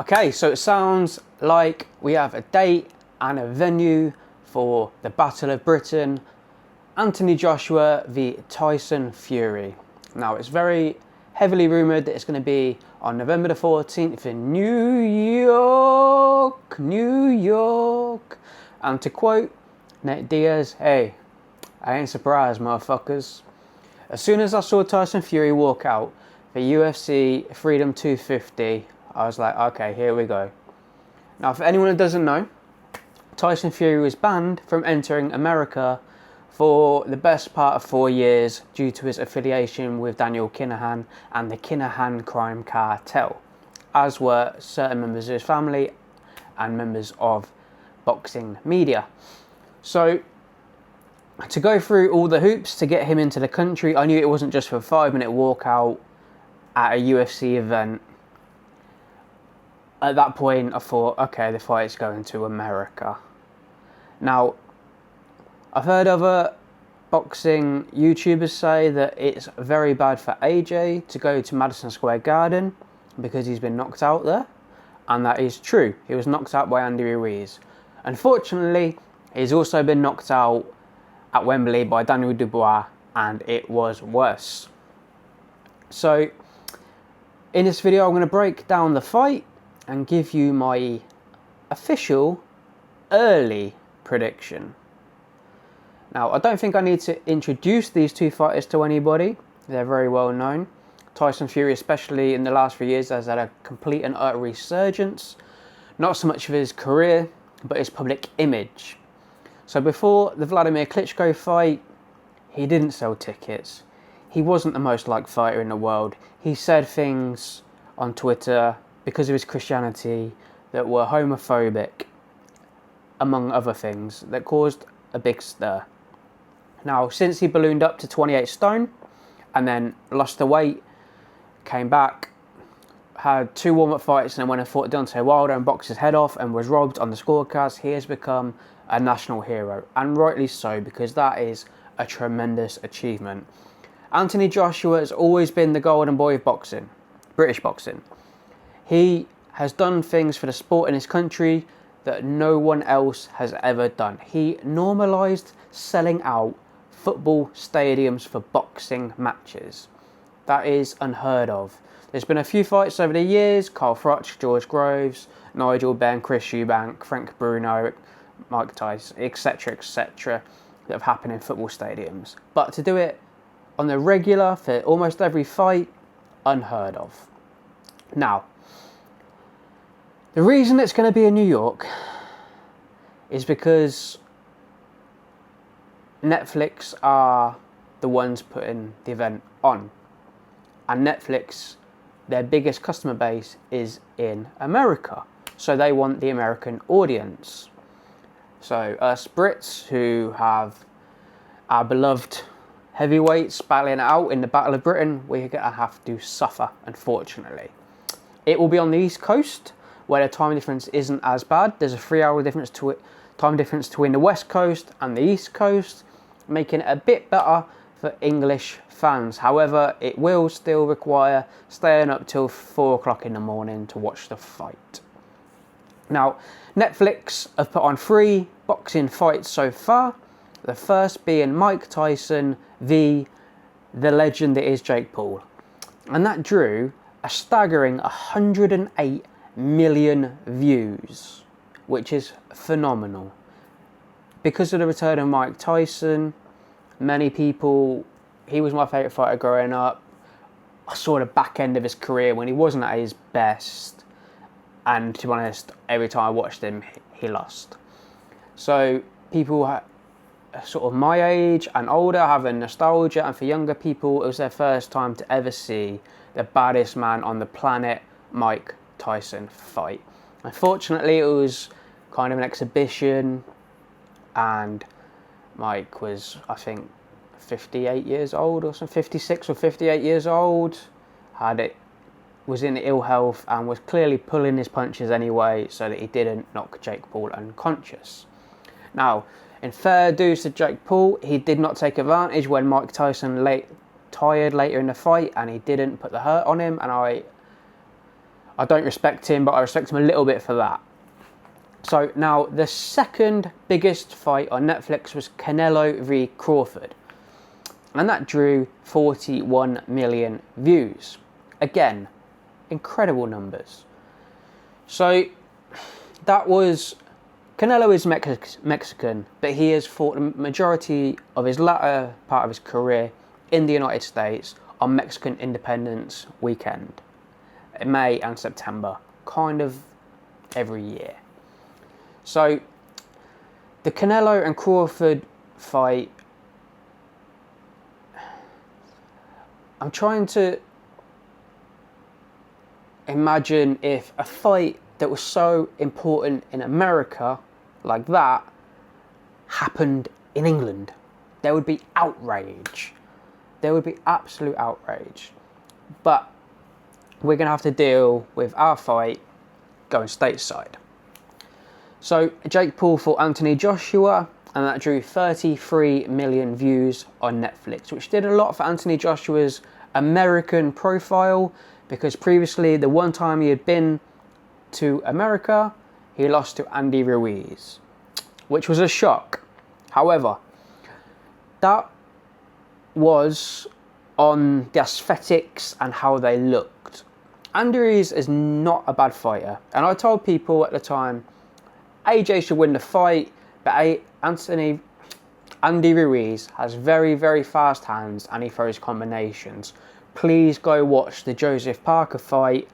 Okay, so it sounds like we have a date and a venue for the Battle of Britain, Anthony Joshua v Tyson Fury. Now, it's very heavily rumoured that it's going to be on November the 14th in New York. And to quote Nate Diaz, hey, I ain't surprised, motherfuckers. As soon as I saw Tyson Fury walk out for UFC Freedom 250, I was like, okay, here we go. Now, for anyone who doesn't know, Tyson Fury was banned from entering America for the best part of 4 years due to his affiliation with Daniel Kinahan and the Kinahan crime cartel, as were certain members of his family and members of boxing media. So, to go through all the hoops to get him into the country, I knew it wasn't just for a 5-minute walkout at a UFC event. At that point, I thought, okay, the fight's going to America. Now, I've heard other boxing YouTubers say that it's very bad for AJ to go to Madison Square Garden because he's been knocked out there. And that is true. He was knocked out by Andy Ruiz. Unfortunately, he's also been knocked out at Wembley by Daniel Dubois, and it was worse. So, in this video, I'm going to break down the fight and give you my official early prediction. Now, I don't think I need to introduce these two fighters to anybody. They're very well known. Tyson Fury, especially in the last few years, has had a complete and utter resurgence. Not so much of his career, but his public image. So before the Vladimir Klitschko fight, he didn't sell tickets. He wasn't the most liked fighter in the world. He said things on Twitter because of his Christianity that were homophobic, among other things, that caused a big stir. Now, since he ballooned up to 28 stone and then lost the weight, came back, had 2 warm-up fights, and then went and fought Deontay Wilder and boxed his head off and was robbed on the scorecards, he has become a national hero, and rightly so, because that is a tremendous achievement. Anthony Joshua has always been the golden boy of boxing, British boxing. He has done things for the sport in his country that no one else has ever done. He normalised selling out football stadiums for boxing matches. That is unheard of. There's been a few fights over the years, Carl Froch, George Groves, Nigel Benn, Chris Eubank, Frank Bruno, Mike Tyson, etc., that have happened in football stadiums. But to do it on the regular for almost every fight, unheard of. Now, the reason it's going to be in New York is because Netflix are the ones putting the event on. And Netflix, their biggest customer base is in America. So they want the American audience. So us Brits who have our beloved heavyweights battling it out in the Battle of Britain, we're going to have to suffer, unfortunately. It will be on the East Coast, where the time difference isn't as bad. There's a 3-hour difference time difference between the West Coast and the East Coast, making it a bit better for English fans. However, it will still require staying up till 4 o'clock in the morning to watch the fight. Now, Netflix have put on 3 boxing fights so far. The first being Mike Tyson v the legend that is Jake Paul. And that drew a staggering 108 million views, which is phenomenal. Because of the return of Mike Tyson, many people, he was my favourite fighter growing up. I saw the back end of his career when he wasn't at his best. And to be honest, every time I watched him, he lost. So people sort of my age and older have a nostalgia, and for younger people, it was their first time to ever see the baddest man on the planet, Mike Tyson, fight. Unfortunately, it was kind of an exhibition, and Mike was, I think, 58 years old or something, 56 or 58 years old, was in ill health and was clearly pulling his punches anyway so that he didn't knock Jake Paul unconscious. Now, in fair dues to Jake Paul, he did not take advantage when Mike Tyson tired later in the fight, and he didn't put the hurt on him, and I I don't respect him, but I respect him a little bit for that. So now the second biggest fight on Netflix was Canelo v Crawford, and that drew 41 million views. Again, incredible numbers. So that was, Canelo is Mexican, but he has fought the majority of his latter part of his career in the United States on Mexican Independence weekend, May and September, kind of every year. So the Canelo and Crawford fight, I'm trying to imagine if a fight that was so important in America like that happened in England. There would be outrage. There would be absolute outrage. But we're going to have to deal with our fight going stateside. So Jake Paul fought Anthony Joshua, and that drew 33 million views on Netflix, which did a lot for Anthony Joshua's American profile, because previously, the one time he had been to America, he lost to Andy Ruiz, which was a shock. However, that was on the aesthetics and how they looked. Andy Ruiz is not a bad fighter, and I told people at the time, AJ should win the fight, but Andy Ruiz has very, very fast hands and he throws combinations. Please go watch the Joseph Parker fight.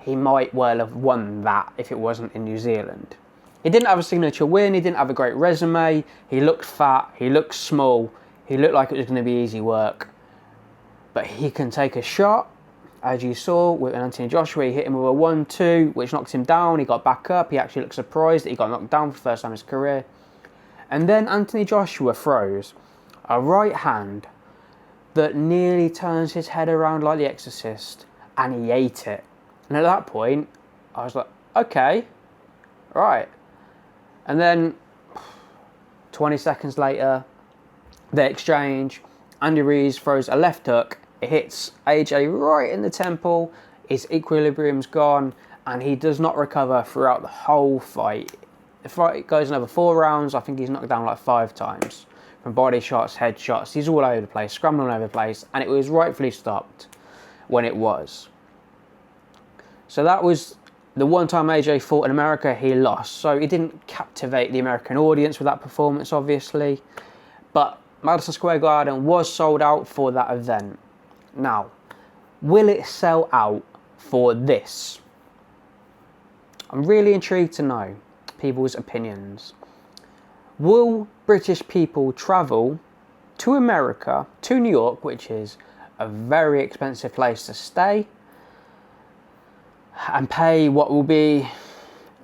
He might well have won that if it wasn't in New Zealand. He didn't have a signature win, he didn't have a great resume, he looked fat, he looked small, he looked like it was going to be easy work. But he can take a shot, as you saw with Anthony Joshua. He hit him with a 1-2, which knocked him down. He got back up. He actually looked surprised that he got knocked down for the first time in his career. And then Anthony Joshua throws a right hand that nearly turns his head around like The Exorcist, and he ate it. And at that point, I was like, okay, right. And then 20 seconds later, they exchange. Andy Ruiz throws a left hook. It hits AJ right in the temple. His equilibrium's gone, and he does not recover throughout the whole fight. The fight goes another 4 rounds. I think he's knocked down like 5 times. From body shots, head shots. He's all over the place, scrambling all over the place, and it was rightfully stopped when it was. So that was the one time AJ fought in America, he lost. So he didn't captivate the American audience with that performance, obviously. But Madison Square Garden was sold out for that event. Now, will it sell out for this? I'm really intrigued to know people's opinions. Will British people travel to America, to New York, which is a very expensive place to stay, and pay what will be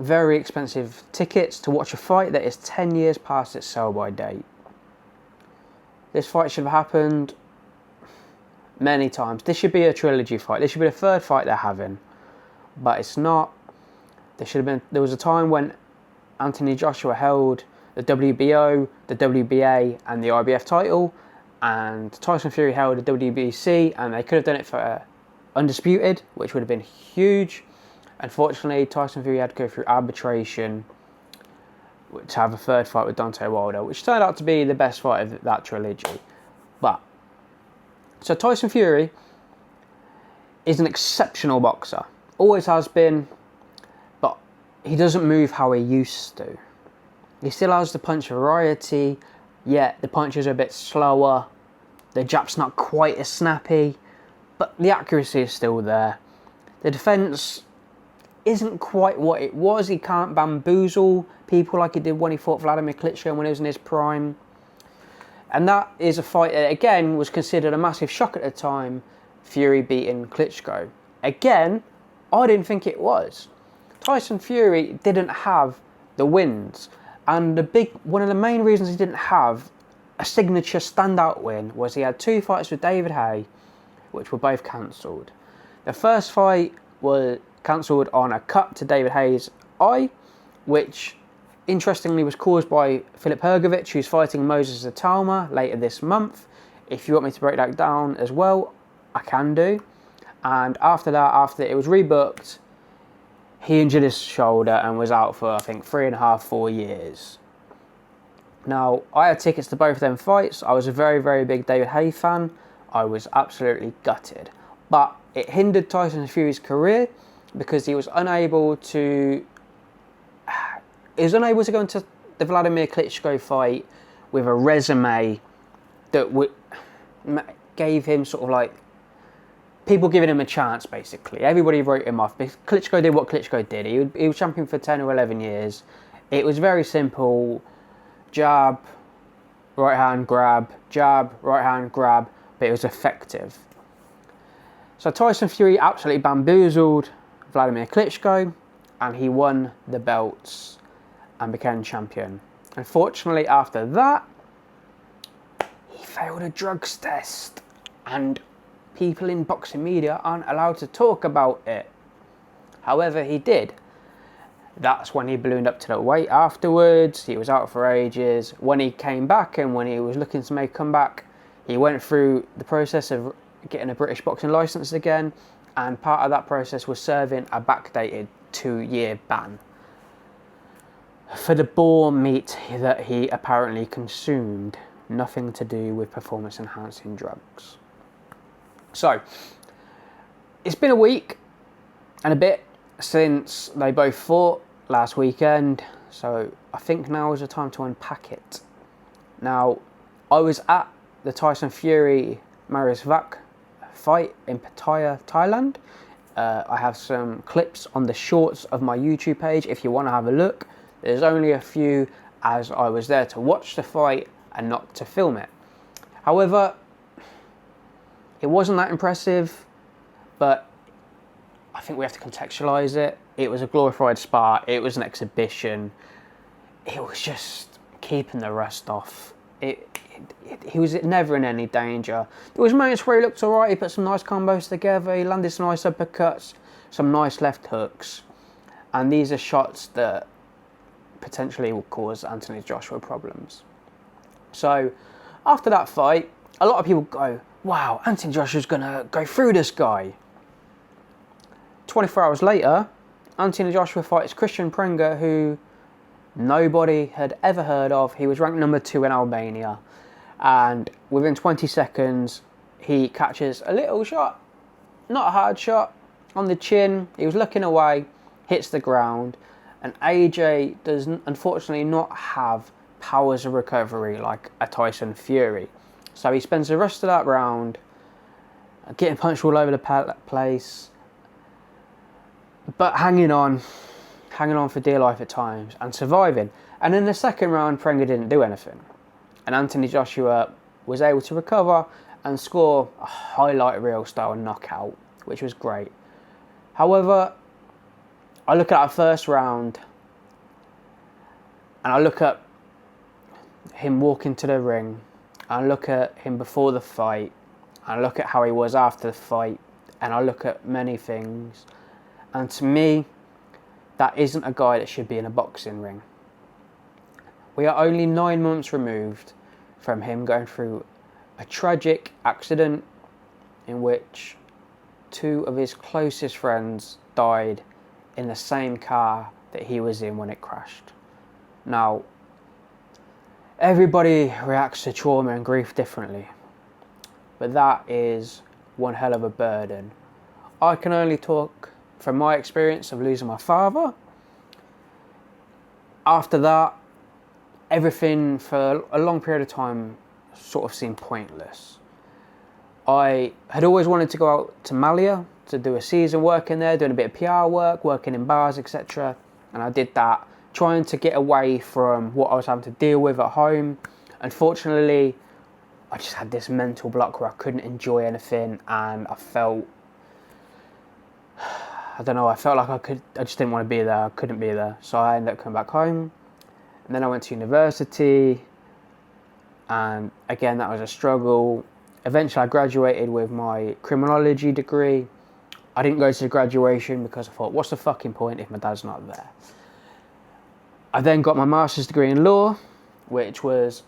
very expensive tickets to watch a fight that is 10 years past its sell-by date? This fight should have happened many times. This should be a trilogy fight. This should be the 3rd fight they're having, but it's not. There was a time when Anthony Joshua held the WBO, the WBA, and the IBF title, and Tyson Fury held the WBC, and they could have done it for undisputed, which would have been huge. Unfortunately, Tyson Fury had to go through arbitration to have a 3rd fight with Deontay Wilder, which turned out to be the best fight of that trilogy. But so Tyson Fury is an exceptional boxer, always has been, but he doesn't move how he used to. He still has the punch variety, yet the punches are a bit slower, the jab's not quite as snappy, but the accuracy is still there. The defence isn't quite what it was. He can't bamboozle people like he did when he fought Vladimir Klitschko when he was in his prime. And that is a fight that, again, was considered a massive shock at the time, Fury beating Klitschko. Again, I didn't think it was. Tyson Fury didn't have the wins. And one of the main reasons he didn't have a signature standout win was he had 2 fights with David Haye, which were both cancelled. The first fight was cancelled on a cut to David Haye's eye, which interestingly was caused by Filip Hrgovic, who's fighting Moses Atalma later this month. If you want me to break that down as well, I can do. And after that, after it was rebooked, he injured his shoulder and was out for, I think, 3.5, 4 years. Now, I had tickets to both of them fights. I was a very, very big David Haye fan. I was absolutely gutted. But it hindered Tyson Fury's career because he was unable to go into the Vladimir Klitschko fight with a resume that gave him sort of like people giving him a chance, basically. Everybody wrote him off. Klitschko did what Klitschko did. He was champion for 10 or 11 years. It was very simple. Jab, right hand grab, jab, right hand grab, but it was effective. So Tyson Fury absolutely bamboozled Vladimir Klitschko, and he won the belts and became champion. Unfortunately, after that, he failed a drugs test, and people in boxing media aren't allowed to talk about it. However, he did. That's when he ballooned up to the weight afterwards. He was out for ages. When he came back and when he was looking to make a comeback, he went through the process of getting a British boxing licence again, and part of that process was serving a backdated 2-year ban for the boar meat that he apparently consumed. Nothing to do with performance enhancing drugs. So, it's been a week and a bit since they both fought last weekend, so I think now is the time to unpack it. Now, I was at the Tyson Fury Marius Vak fight in Pattaya, Thailand. I have some clips on the shorts of my YouTube page if you want to have a look. There's only a few, as I was there to watch the fight and not to film it. However, it wasn't that impressive, but I think we have to contextualise it. It was a glorified spar. It was an exhibition. It was just keeping the rust off. He was never in any danger. There was moments where he looked alright. He put some nice combos together. He landed some nice uppercuts, some nice left hooks. And these are shots that potentially will cause Anthony Joshua problems. So, after that fight, a lot of people go, wow, Anthony Joshua's going to go through this guy. 24 hours later, Anthony Joshua fights Christian Prenga, who nobody had ever heard of. He was ranked number 2 in Albania. And within 20 seconds, he catches a little shot, not a hard shot, on the chin. He was looking away, hits the ground. And AJ does unfortunately not have powers of recovery like a Tyson Fury. So he spends the rest of that round getting punched all over the place, but hanging on for dear life at times and surviving. And in the second round, Prenga didn't do anything. And Anthony Joshua was able to recover and score a highlight reel style knockout, which was great. However, I look at our first round and I look at him walking to the ring. I look at him before the fight. I look at how he was after the fight. And I look at many things. And to me, that isn't a guy that should be in a boxing ring. We are only 9 months removed from him going through a tragic accident in which 2 of his closest friends died in the same car that he was in when it crashed. Now, everybody reacts to trauma and grief differently, but that is one hell of a burden. I can only talk from my experience of losing my father. After that, everything for a long period of time sort of seemed pointless. I had always wanted to go out to Malia to do a season working there, doing a bit of PR work, working in bars, etc. And I did that, trying to get away from what I was having to deal with at home. Unfortunately, I just had this mental block where I couldn't enjoy anything, and I felt like I just didn't want to be there. I couldn't be there. So I ended up coming back home. And then I went to university, and again, that was a struggle. Eventually, I graduated with my criminology degree. I didn't go to the graduation because I thought, what's the fucking point if my dad's not there? I then got my master's degree in law, which was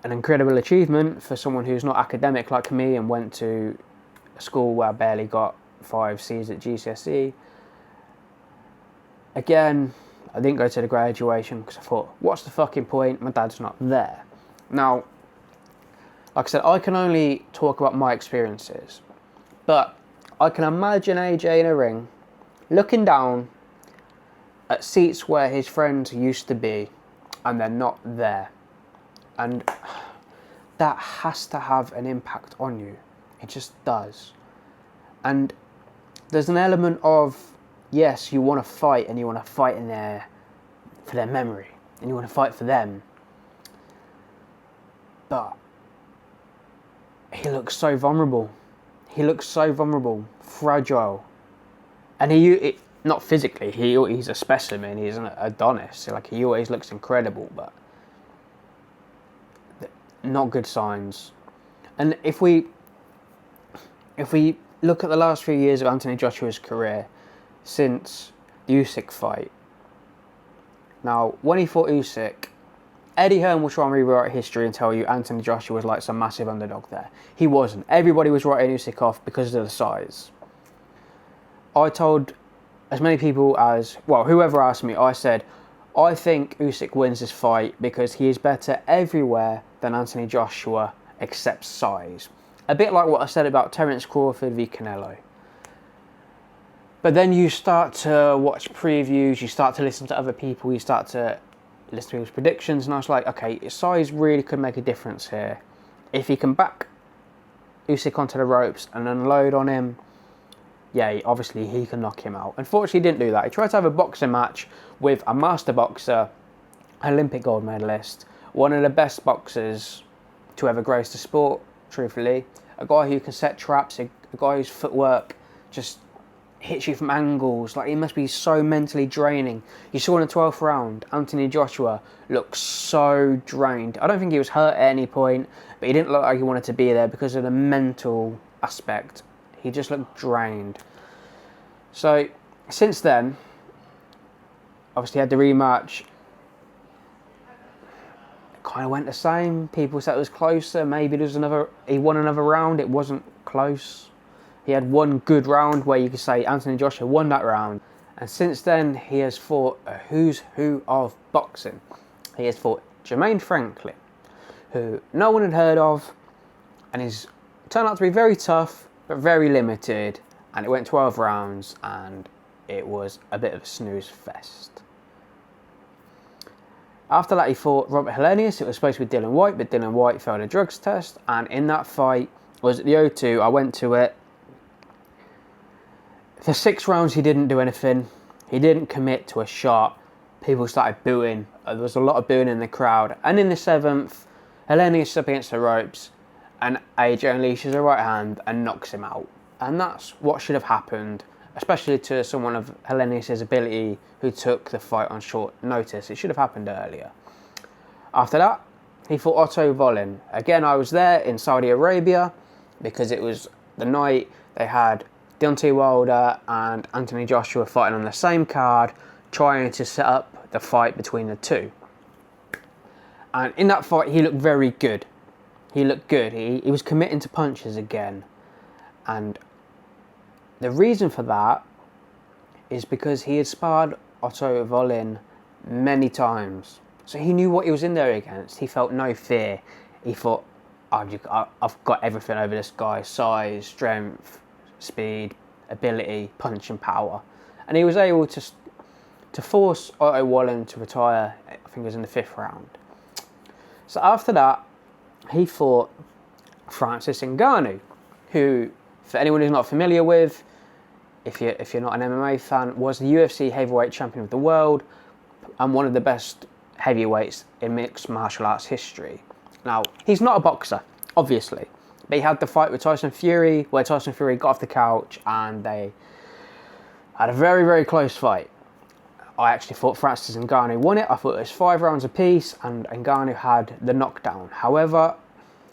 an incredible achievement for someone who's not academic like me and went to a school where I barely got 5 C's at GCSE. Again, I didn't go to the graduation because I thought, what's the fucking point? My dad's not there. Now, like I said, I can only talk about my experiences, but I can imagine AJ in a ring looking down at seats where his friends used to be and they're not there. And that has to have an impact on you. It just does. And there's an element of, yes, you want to fight and you want to fight in there for their memory and you want to fight for them. But he looks so vulnerable. He looks so vulnerable, fragile. And not physically, he's a specimen, he's an Adonis. Like, he always looks incredible, but not good signs. And if we look at the last few years of Anthony Joshua's career since the Usyk fight. Now, when he fought Usyk, Eddie Hearn will try and rewrite history and tell you Anthony Joshua was like some massive underdog there. He wasn't. Everybody was writing Usyk off because of the size. I told as many people as, well, whoever asked me, I said, I think Usyk wins this fight because he is better everywhere than Anthony Joshua except size. A bit like what I said about Terence Crawford v Canelo. But then you start to watch previews, you start to listen to other people, you start to listen to people's predictions, and I was like, okay, size really could make a difference here. If he can back Usyk onto the ropes and unload on him, yeah, obviously he can knock him out. Unfortunately, he didn't do that. He tried to have a boxing match with a master boxer, Olympic gold medalist, one of the best boxers to ever grace the sport, truthfully. A guy who can set traps, a guy whose footwork just hits you from angles. Like, he must be so mentally draining. You saw in the 12th round, Anthony Joshua looked so drained. I don't think he was hurt at any point, but he didn't look like he wanted to be there because of the mental aspect. He just looked drained. So, since then, obviously had the rematch. It kind of went the same. People said it was closer. Maybe he won another round. It wasn't close. He had one good round where you could say Anthony Joshua won that round. And since then, he has fought a who's who of boxing. He has fought Jermaine Franklin, who no one had heard of, and he's turned out to be very tough, but very limited. And it went 12 rounds, and it was a bit of a snooze fest. After that, he fought Robert Helenius. It was supposed to be Dylan White, but Dylan White failed a drugs test. And in that fight, was at the O2, I went to it. For 6 rounds, he didn't do anything. He didn't commit to a shot. People started booing. There was a lot of booing in the crowd. And in the 7th, Helenius up against the ropes, and AJ unleashes a right hand and knocks him out. And that's what should have happened, especially to someone of Helenius' ability who took the fight on short notice. It should have happened earlier. After that, he fought Otto Wallin. Again, I was there in Saudi Arabia because it was the night they had Deontay Wilder and Anthony Joshua fighting on the same card, trying to set up the fight between the two. And in that fight, he looked very good. He looked good. He was committing to punches again. And the reason for that is because he had sparred Otto Wallin many times. So he knew what he was in there against. He felt no fear. He thought, I've got everything over this guy. Size, strength, speed, ability, punch and power. And he was able to force Otto Wallin to retire, I think it was in the 5th round. So after that, he fought Francis Ngannou, who, for anyone who's not familiar with, if you're not an MMA fan, was the UFC heavyweight champion of the world and one of the best heavyweights in mixed martial arts history. Now, he's not a boxer, obviously, but he had the fight with Tyson Fury, where Tyson Fury got off the couch and they had a very, very close fight. I actually thought Francis Ngannou won it. I thought it was 5 rounds apiece and Ngannou had the knockdown. However,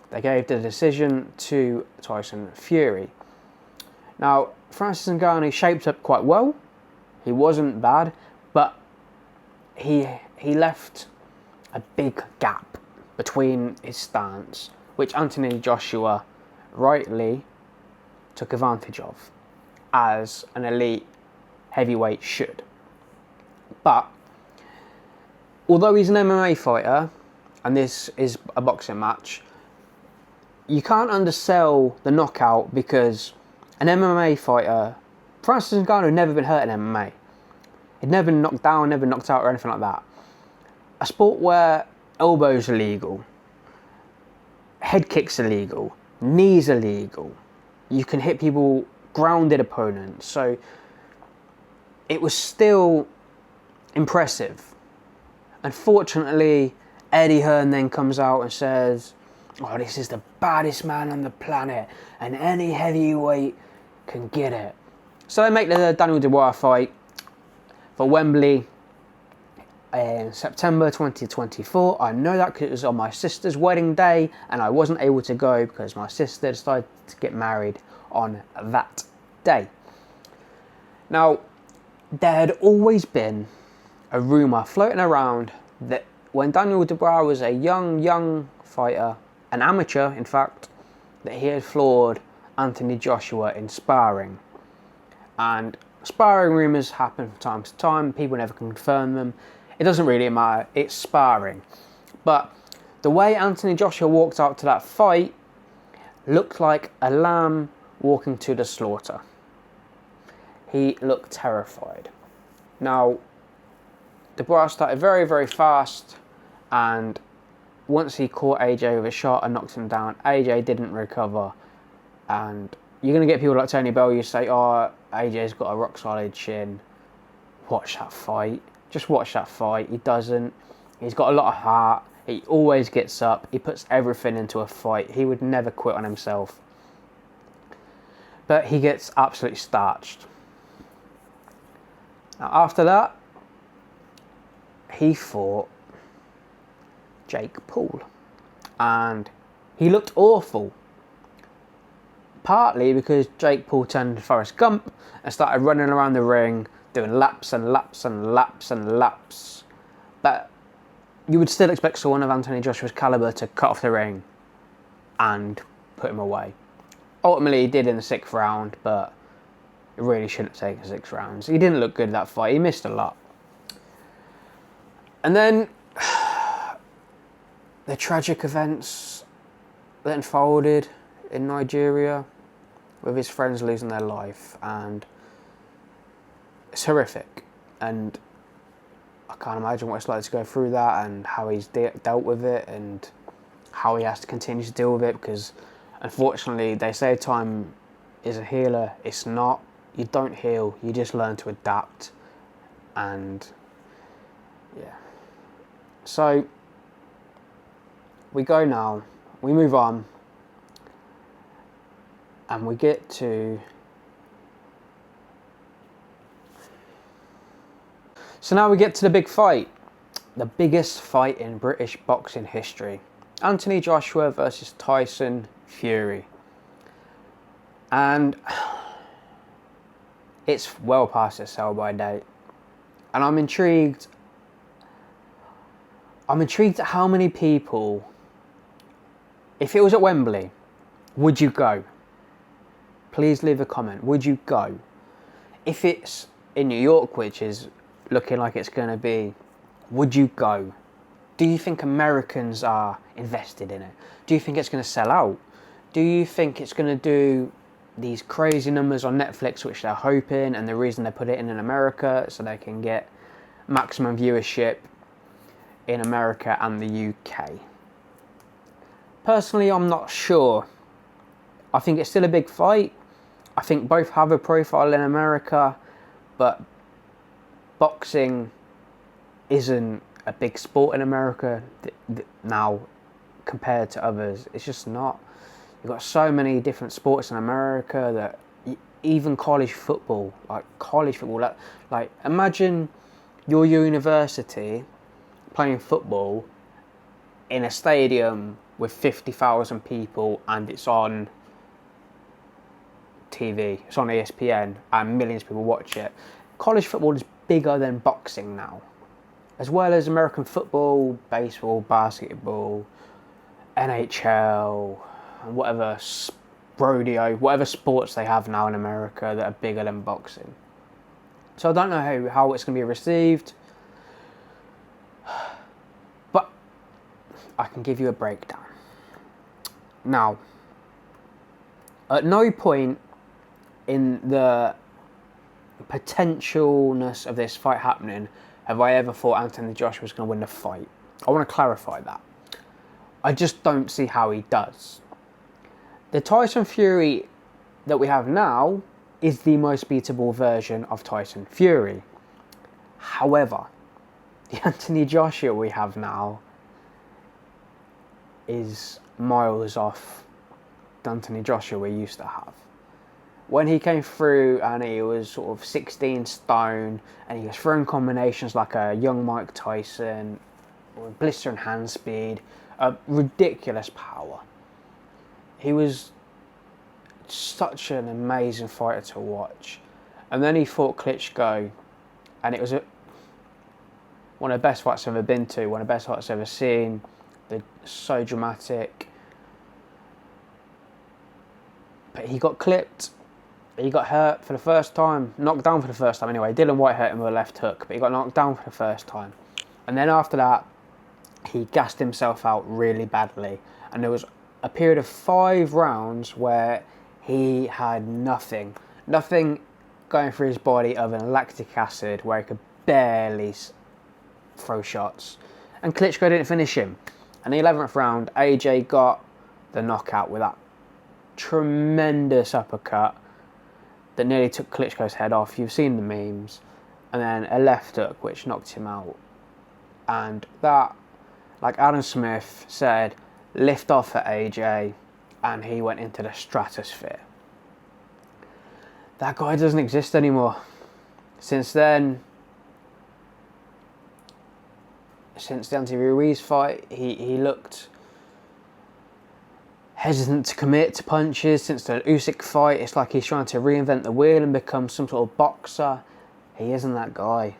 they gave the decision to Tyson Fury. Now, Francis Ngannou shaped up quite well. He wasn't bad, but he left a big gap between his stance, which Anthony Joshua rightly took advantage of, as an elite heavyweight should. But although he's an MMA fighter, and this is a boxing match, you can't undersell the knockout, because an MMA fighter, Francis Ngannou, had never been hurt in MMA. He'd never been knocked down, never been knocked out or anything like that. A sport where elbows are legal, head kicks are legal, knees are legal. You can hit people, grounded opponents. So it was still impressive. Unfortunately, Eddie Hearn then comes out and says, "Oh, this is the baddest man on the planet, and any heavyweight can get it." So they make the Daniel Dubois fight for Wembley in September 2024. I know that because it was on my sister's wedding day, and I wasn't able to go because my sister decided to get married on that day. Now, there had always been a rumour floating around that when Daniel Dubois was a young fighter, an amateur in fact, that he had floored Anthony Joshua in sparring. And sparring rumours happen from time to time, people never confirm them. It doesn't really matter, it's sparring. But the way Anthony Joshua walked out to that fight looked like a lamb walking to the slaughter. He looked terrified. Now, Dubois started very, very fast, and once he caught AJ with a shot and knocked him down, AJ didn't recover. And you're going to get people like Tony Bell, you say, "Oh, AJ's got a rock solid chin." Watch that fight. Just watch that fight. He doesn't. He's got a lot of heart. He always gets up. He puts everything into a fight. He would never quit on himself. But he gets absolutely starched. Now, after that, he fought Jake Paul. And he looked awful. Partly because Jake Paul turned into Forrest Gump and started running around the ring, doing laps and laps and laps and laps. But you would still expect someone of Anthony Joshua's calibre to cut off the ring and put him away. Ultimately, he did in the 6th round, but it really shouldn't have taken 6 rounds. He didn't look good that fight. He missed a lot. And then the tragic events that unfolded in Nigeria with his friends losing their life, and it's horrific. And I can't imagine what it's like to go through that, and how he's dealt with it, and how he has to continue to deal with it, because unfortunately they say time is a healer. It's not. You don't heal, you just learn to adapt. And yeah, so we go now, we move on, and we get to... So now we get to the big fight. The biggest fight in British boxing history. Anthony Joshua versus Tyson Fury. And it's well past its sell-by date. And I'm intrigued. I'm intrigued at how many people... If it was at Wembley, would you go? Please leave a comment. Would you go? If it's in New York, which is looking like it's going to be, would you go? Do you think Americans are invested in it? Do you think it's going to sell out? Do you think it's going to do these crazy numbers on Netflix, which they're hoping, and the reason they put it in America so they can get maximum viewership in America and the UK? Personally, I'm not sure. I think it's still a big fight. I think both have a profile in America, but boxing isn't a big sport in America now compared to others. It's just not. You've got so many different sports in America that even college football, like imagine your university playing football in a stadium with 50,000 people, and it's on TV, it's on ESPN, and millions of people watch it. College football is bigger than boxing now, as well as American football, baseball, basketball, NHL, and whatever rodeo, whatever sports they have now in America that are bigger than boxing. So I don't know how it's going to be received. I can give you a breakdown. Now, at no point in the potentialness of this fight happening have I ever thought Anthony Joshua was going to win the fight. I want to clarify that. I just don't see how he does. The Tyson Fury that we have now is the most beatable version of Tyson Fury. However, the Anthony Joshua we have now is miles off the Anthony Joshua we used to have. When he came through and he was sort of 16 stone and he was throwing combinations like a young Mike Tyson, with blistering hand speed, a ridiculous power. He was such an amazing fighter to watch. And then he fought Klitschko, and it was one of the best fights I've ever been to, one of the best fights I've ever seen. They're so dramatic. But he got clipped. He got hurt for the first time, knocked down for the first time anyway. Dylan White hurt him with a left hook, but he got knocked down for the first time. And then after that, he gassed himself out really badly. And there was a period of 5 rounds where he had nothing going through his body other than lactic acid, where he could barely throw shots. And Klitschko didn't finish him. And the 11th round, AJ got the knockout with that tremendous uppercut that nearly took Klitschko's head off. You've seen the memes. And then a left hook which knocked him out. And that, like Adam Smith said, lift off for AJ, and he went into the stratosphere. That guy doesn't exist anymore. Since then, since the Anthony Ruiz fight, he looked hesitant to commit to punches. Since the Usyk fight, it's like he's trying to reinvent the wheel and become some sort of boxer. He isn't that guy.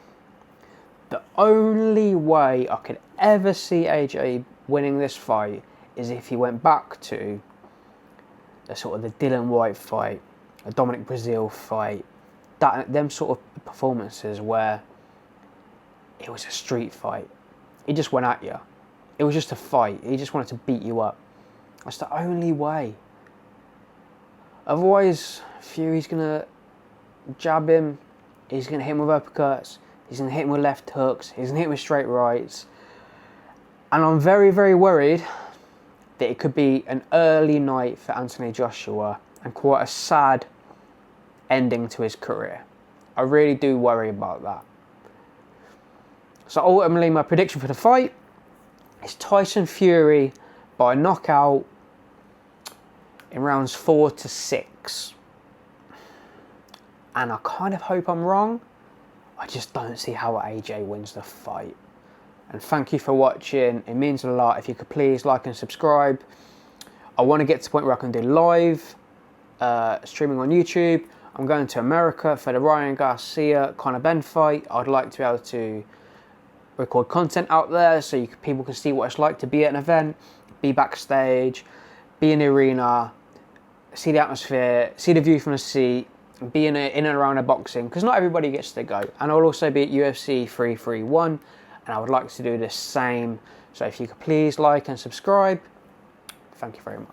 The only way I could ever see AJ winning this fight is if he went back to the sort of the Dylan White fight, the Dominic Breazeale fight, them sort of performances where it was a street fight. He just went at you. It was just a fight. He just wanted to beat you up. That's the only way. Otherwise, Fury's gonna jab him. He's gonna hit him with uppercuts. He's gonna hit him with left hooks. He's gonna hit him with straight rights. And I'm very, very worried that it could be an early night for Anthony Joshua and quite a sad ending to his career. I really do worry about that. So ultimately, my prediction for the fight is Tyson Fury by knockout in rounds 4 to 6. And I kind of hope I'm wrong. I just don't see how AJ wins the fight. And thank you for watching. It means a lot. If you could please like and subscribe. I want to get to the point where I can do live streaming on YouTube. I'm going to America for the Ryan Garcia Conor Benn fight. I'd like to be able to record content out there so people can see what it's like to be at an event, be backstage, be in the arena, see the atmosphere, see the view from the seat, be in and around a boxing, because not everybody gets to go. And I'll also be at UFC 331, and I would like to do the same. So if you could please like and subscribe, thank you very much.